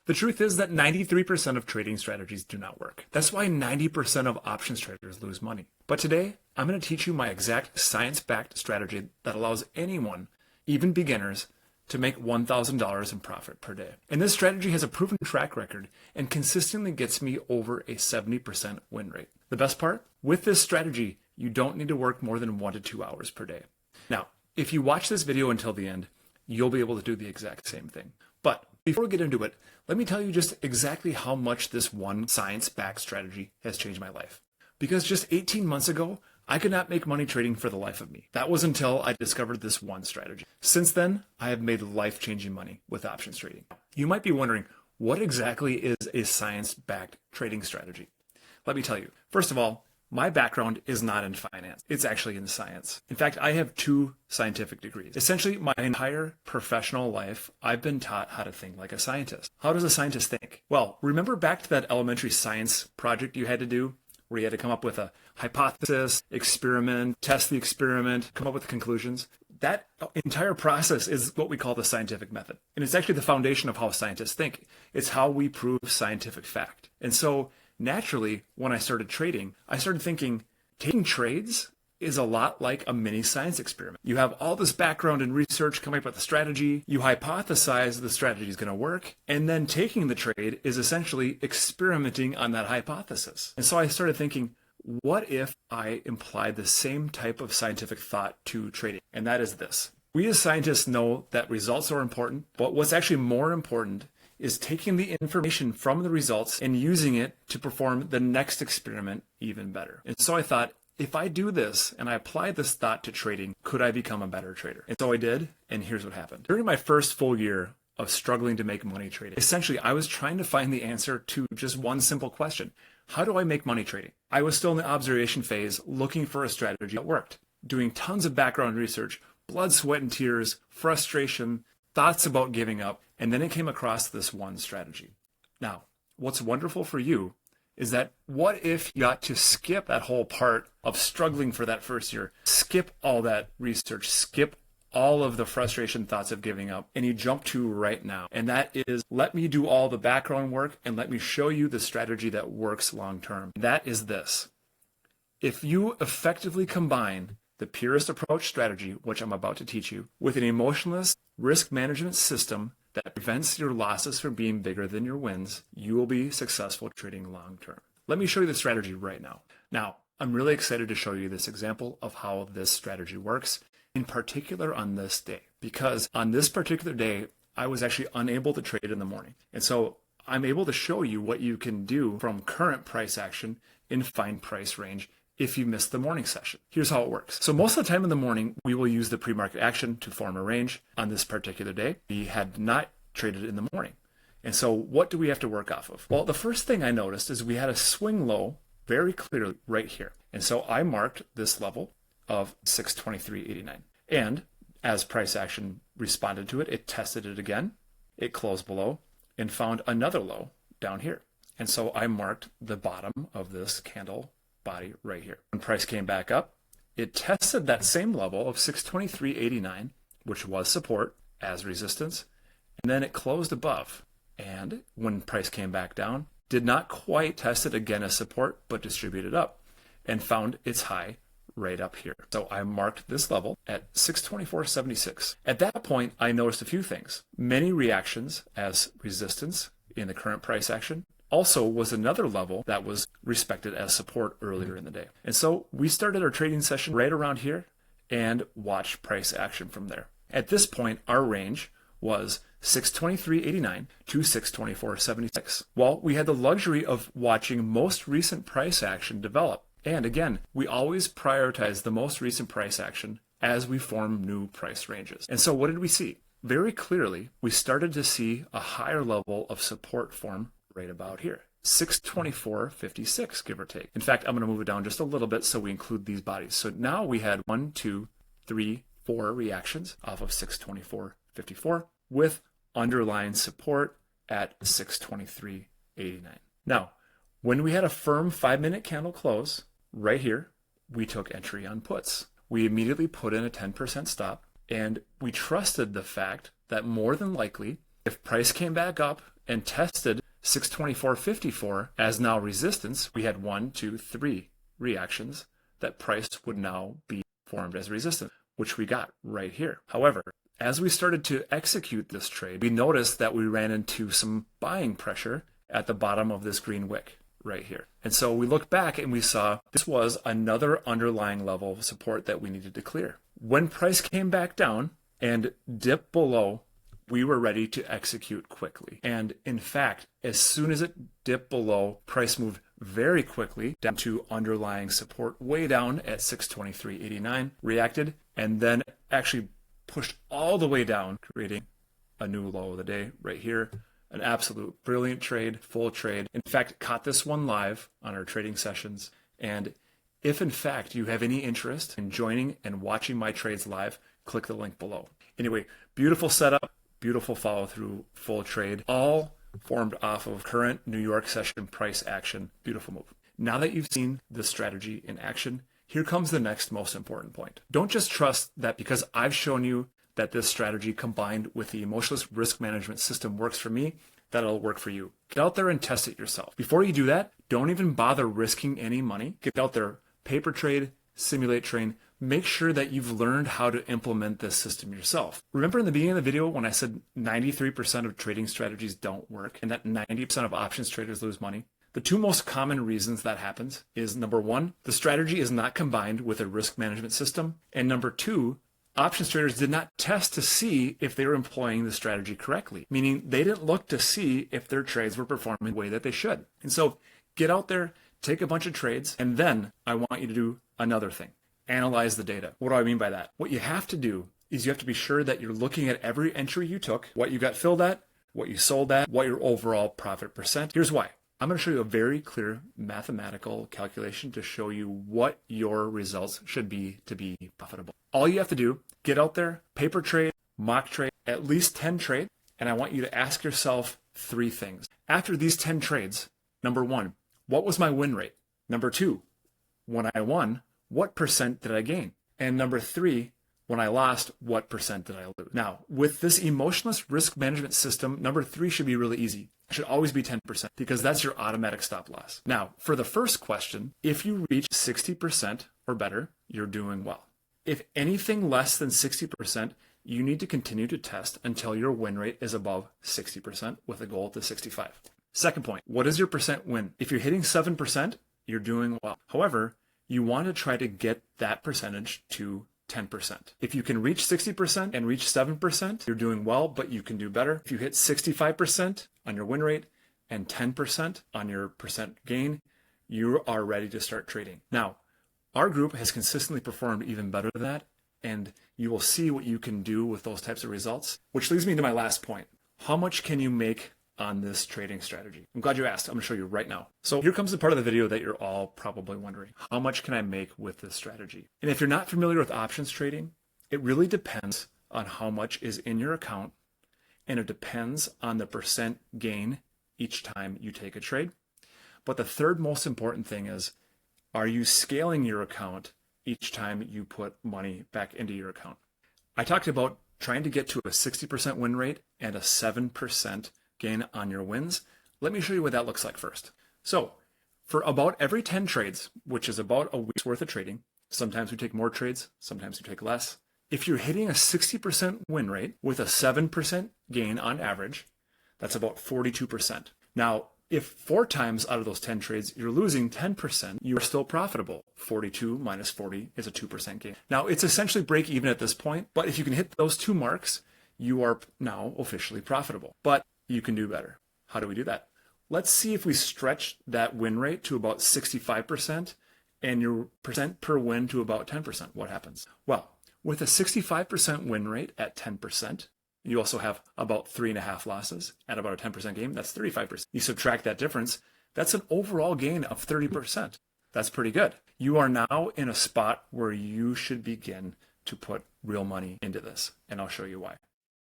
The truth is that 93% of trading strategies do not work. That's why 90% of options traders lose money. But today, I'm going to teach you my exact science-backed strategy that allows anyone, even beginners, to make $1,000 in profit per day. And this strategy has a proven track record and consistently gets me over a 70% win rate. The best part? With this strategy, you don't need to work more than 1 to 2 hours per day. Now, if you watch this video until the end, you'll be able to do the exact same thing. But before we get into it, let me tell you just exactly how much this one science-backed strategy has changed my life. Because just 18 months ago, I could not make money trading for the life of me. That was until I discovered this one strategy. Since then, I have made life-changing money with options trading. You might be wondering, what exactly is a science-backed trading strategy? Let me tell you. First of all, my background is not in finance. It's actually in science. In fact, I have 2 scientific degrees. Essentially, my entire professional life, I've been taught how to think like a scientist. How does a scientist think? Well, remember back to that elementary science project you had to do, where you had to come up with a hypothesis, experiment, test the experiment, come up with conclusions? That entire process is what we call the scientific method. And it's actually the foundation of how scientists think. It's how we prove scientific fact. And so naturally, when I started trading, I started thinking taking trades is a lot like a mini science experiment. You have all this background and research coming up with a strategy, you hypothesize the strategy is going to work, and then taking the trade is essentially experimenting on that hypothesis. And so I started thinking, what if I implied the same type of scientific thought to trading? And that is this. We as scientists know that results are important, but what's actually more important is taking the information from the results and using it to perform the next experiment even better. And so I thought, if I do this and I apply this thought to trading, could I become a better trader? And so I did, and here's what happened. During my first full year of struggling to make money trading, essentially I was trying to find the answer to just one simple question. How do I make money trading? I was still in the observation phase, looking for a strategy that worked, doing tons of background research, blood, sweat, and tears, frustration, thoughts about giving up, and then I came across this one strategy. Now, what's wonderful for you is that what if you got to skip that whole part of struggling for that first year, skip all that research, skip all of the frustration thoughts of giving up, and you jump to right now. And that is, let me do all the background work and let me show you the strategy that works long term. That is this. If you effectively combine the purest approach strategy, which I'm about to teach you, with an emotionless risk management system that prevents your losses from being bigger than your wins, you will be successful trading long term. Let me show you the strategy right now. Now, I'm really excited to show you this example of how this strategy works, in particular on this day, because on this particular day, I was actually unable to trade in the morning. And so I'm able to show you what you can do from current price action in fine price range if you missed the morning session. Here's how it works. So most of the time in the morning, we will use the pre-market action to form a range. On this particular day, we had not traded in the morning. And so what do we have to work off of? Well, the first thing I noticed is we had a swing low very clearly right here. And so I marked this level of 623.89. And as price action responded to it, it tested it again, it closed below and found another low down here. And so I marked the bottom of this candle body right here. When price came back up, it tested that same level of 623.89, which was support, as resistance, and then it closed above. And when price came back down, did not quite test it again as support, but distributed up and found its high right up here. So I marked this level at 624.76. At that point, I noticed a few things. Many reactions as resistance in the current price action. Also was another level that was respected as support earlier in the day. And so we started our trading session right around here and watched price action from there. At this point, our range was 623.89 to 624.76. Well, we had the luxury of watching most recent price action develop. And again, we always prioritize the most recent price action as we form new price ranges. And so what did we see? Very clearly, we started to see a higher level of support form right about here. 624.56, give or take. In fact, I'm going to move it down just a little bit so we include these bodies. So now we had 1, 2, 3, 4 reactions off of 624.54 with underlying support at 623.89. Now, when we had a firm 5-minute candle close right here, we took entry on puts. We immediately put in a 10% stop, and we trusted the fact that more than likely, if price came back up and tested 624.54 as now resistance, we had 1, 2, 3 reactions that price would now be formed as resistance, which we got right here. However, as we started to execute this trade, we noticed that we ran into some buying pressure at the bottom of this green wick right here. And so we looked back and we saw this was another underlying level of support that we needed to clear. When price came back down and dipped below, we were ready to execute quickly. And in fact, as soon as it dipped below, price moved very quickly down to underlying support way down at 623.89, reacted, and then actually pushed all the way down, creating a new low of the day right here. An absolute brilliant trade, full trade. In fact, caught this one live on our trading sessions. And if in fact you have any interest in joining and watching my trades live, click the link below. Anyway, beautiful setup, beautiful follow through, full trade, all formed off of current New York session price action. Beautiful move. Now that you've seen this strategy in action, here comes the next most important point. Don't just trust that because I've shown you that this strategy combined with the emotionless risk management system works for me, that it'll work for you. Get out there and test it yourself. Before you do that, don't even bother risking any money. Get out there, paper trade, simulate train. Make sure that you've learned how to implement this system yourself. Remember in the beginning of the video when I said 93% of trading strategies don't work and that 90% of options traders lose money? The two most common reasons that happens is number one, the strategy is not combined with a risk management system. And number two, options traders did not test to see if they were employing the strategy correctly, meaning they didn't look to see if their trades were performing the way that they should. And so get out there, take a bunch of trades, and then I want you to do another thing. Analyze the data. What do I mean by that? What you have to do is you have to be sure that you're looking at every entry you took, what you got filled at, what you sold at, what your overall profit percent. Here's why. I'm going to show you a very clear mathematical calculation to show you what your results should be to be profitable. All you have to do, get out there, paper trade, mock trade, at least 10 trades, and I want you to ask yourself 3 things. After these 10 trades, number 1, what was my win rate? Number 2, when I won, what percent did I gain? And number 3, when I lost, what percent did I lose? Now, with this emotionless risk management system, number 3 should be really easy. It should always be 10% because that's your automatic stop loss. Now, for the first question, if you reach 60% or better, you're doing well. If anything less than 60%, you need to continue to test until your win rate is above 60% with a goal to 65. Second point, what is your percent win? If you're hitting 7%, you're doing well. However, you want to try to get that percentage to 10%. If you can reach 60% and reach 7%, you're doing well, but you can do better. If you hit 65% on your win rate and 10% on your percent gain, you are ready to start trading. Now, our group has consistently performed even better than that, and you will see what you can do with those types of results, which leads me to my last point. How much can you make on this trading strategy? I'm glad you asked. I'm going to show you right now. So here comes the part of the video that you're all probably wondering. How much can I make with this strategy? And if you're not familiar with options trading, it really depends on how much is in your account, and it depends on the percent gain each time you take a trade. But the third most important thing is, are you scaling your account each time you put money back into your account? I talked about trying to get to a 60% win rate and a 7% gain on your wins. Let me show you what that looks like first. So for about every 10 trades, which is about a week's worth of trading, sometimes we take more trades, sometimes we take less. If you're hitting a 60% win rate with a 7% gain on average, that's about 42%. Now, if 4 times out of those 10 trades, you're losing 10%, you are still profitable. 42 minus 40 is a 2% gain. Now, it's essentially break even at this point, but if you can hit those 2 marks, you are now officially profitable. But you can do better. How do we do that? Let's see if we stretch that win rate to about 65% and your percent per win to about 10%. What happens? Well, with a 65% win rate at 10%, you also have about 3.5 losses at about a 10% gain. That's 35%. You subtract that difference, that's an overall gain of 30%. That's pretty good. You are now in a spot where you should begin to put real money into this, and I'll show you why.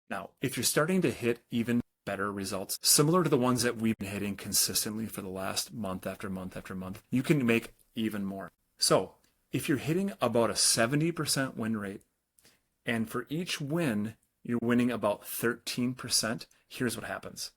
Now, if you're starting to hit even better results, similar to the ones that we've been hitting consistently for the last month after month after month, you can make even more. So if you're hitting about a 70% win rate, and for each win, you're winning about 13%, here's what happens.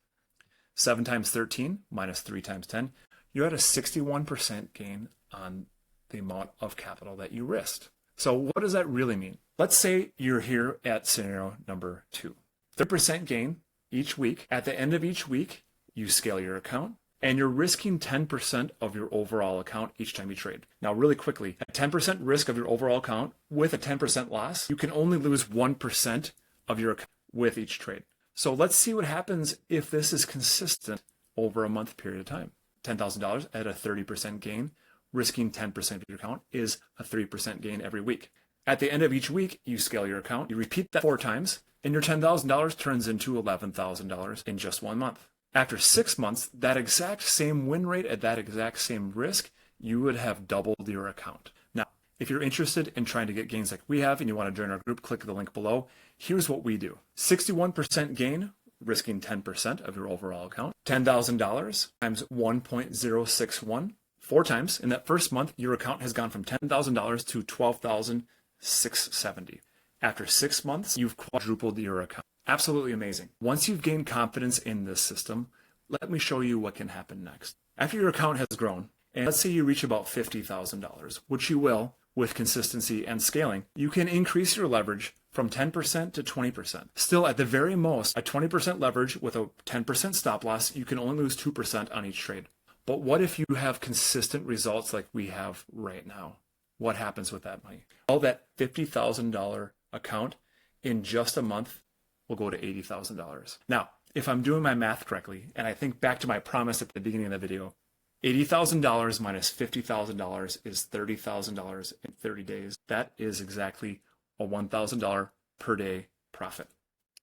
7 times 13 minus 3 times 10, you're at a 61% gain on the amount of capital that you risked. So what does that really mean? Let's say you're here at scenario number 2. 30% gain each week. At the end of each week, you scale your account and you're risking 10% of your overall account each time you trade. Now, really quickly, at 10% risk of your overall account with a 10% loss, you can only lose 1% of your account with each trade. So let's see what happens if this is consistent over a month period of time. $10,000 at a 30% gain, risking 10% of your account is a 3% gain every week. At the end of each week, you scale your account, you repeat that 4 times, and your $10,000 turns into $11,000 in just 1 month. After 6 months, that exact same win rate at that exact same risk, you would have doubled your account. Now, if you're interested in trying to get gains like we have and you want to join our group, click the link below. Here's what we do. 61% gain, risking 10% of your overall account. $10,000 times 1.061. 4 times. In that first month, your account has gone from $10,000 to $12,670. After 6 months, you've quadrupled your account. Absolutely amazing. Once you've gained confidence in this system, let me show you what can happen next. After your account has grown, and let's say you reach about $50,000, which you will with consistency and scaling, you can increase your leverage from 10% to 20%. Still, at the very most, at 20% leverage with a 10% stop loss, you can only lose 2% on each trade. But what if you have consistent results like we have right now? What happens with that money? Well, that $50,000 account in just a month will go to $80,000. Now, if I'm doing my math correctly, and I think back to my promise at the beginning of the video, $80,000 minus $50,000 is $30,000 in 30 days. That is exactly a $1,000 per day profit.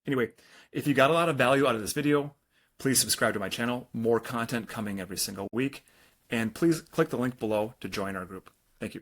Anyway, if you got a lot of value out of this video, please subscribe to my channel. More content coming every single week. And please click the link below to join our group. Thank you.